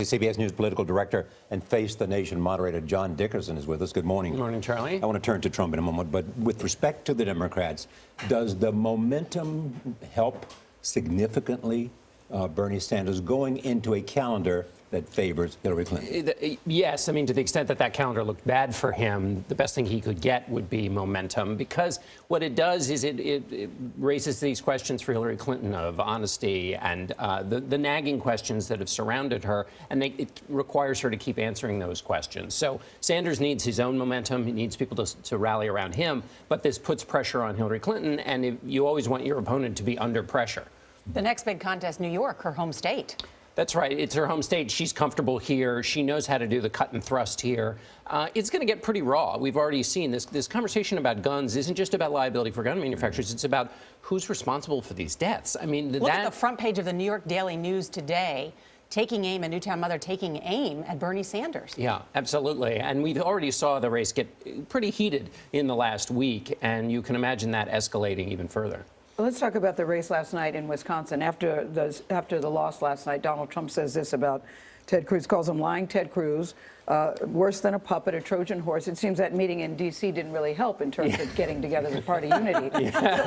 CBS News political director and Face the Nation moderator John Dickerson is with us. Good morning. Good morning, Charlie. I want to turn to Trump in a moment, but with respect to the Democrats, does the momentum help significantly Bernie Sanders going into a calendar that favors Hillary Clinton? Yes, I mean, to the extent that that calendar looked bad for him, the best thing he could get would be momentum, because what it does is it raises these questions for Hillary Clinton of honesty and the nagging questions that have surrounded her, and it requires her to keep answering those questions. So Sanders needs his own momentum. He needs people to rally around him, but this puts pressure on Hillary Clinton, and you always want your opponent to be under pressure. The next big contest, New York, her home state. That's right. It's her home state. She's comfortable here. She knows how to do the cut and thrust here. It's going to get pretty raw. We've already seen this conversation about guns isn't just about liability for gun manufacturers. It's about who's responsible for these deaths. I mean, Look at the front page of the New York Daily News today. Taking aim, a Newtown mother taking aim at Bernie Sanders. Yeah, absolutely. And we already saw the race get pretty heated in the last week, and you can imagine that escalating even further. Let's talk about the race last night in Wisconsin. After the loss last night, Donald Trump says this about Ted Cruz, calls him lying Ted Cruz, worse than a puppet, a Trojan horse. It seems that meeting in D.C. didn't really help in terms of getting together the party unity.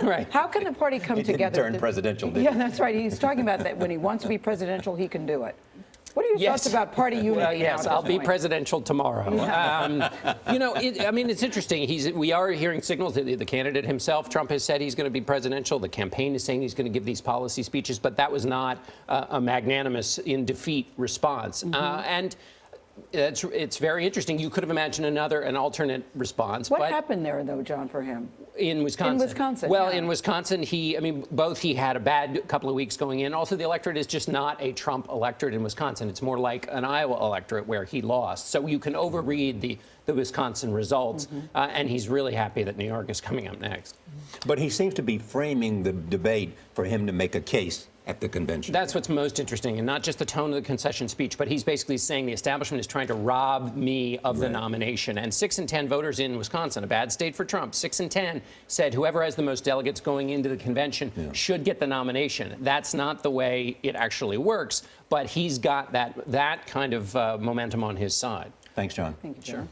Right. How can the party come together? Turn presidential, didn't Yeah, that's right. He's talking about that when he wants to be presidential, he can do it. What are your thoughts about party unity? Well, yes, I'll be presidential tomorrow. You know, I mean, it's interesting. We are hearing signals that the candidate himself, Trump, has said he's going to be presidential. The campaign is saying he's going to give these policy speeches, but that was not a magnanimous in defeat response. And it's very interesting. You could have imagined an alternate response. What happened there, though, John, for him? In Wisconsin. In Wisconsin. Well, in Wisconsin, he had a bad couple of weeks going in. Also, the electorate is just not a Trump electorate in Wisconsin. It's more like an Iowa electorate where he lost. So you can overread the Wisconsin results, and he's really happy that New York is coming up next. But he seems to be framing the debate for him to make a case at the convention. That's what's most interesting, and not just the tone of the concession speech, but he's basically saying the establishment is trying to rob me of the nomination. And 6 in 10 voters in Wisconsin, a bad state for Trump, 6 in 10 said whoever has the most delegates going into the convention should get the nomination. That's not the way it actually works, but he's got that kind of momentum on his side. Thanks, John. Thank you, John. Sure.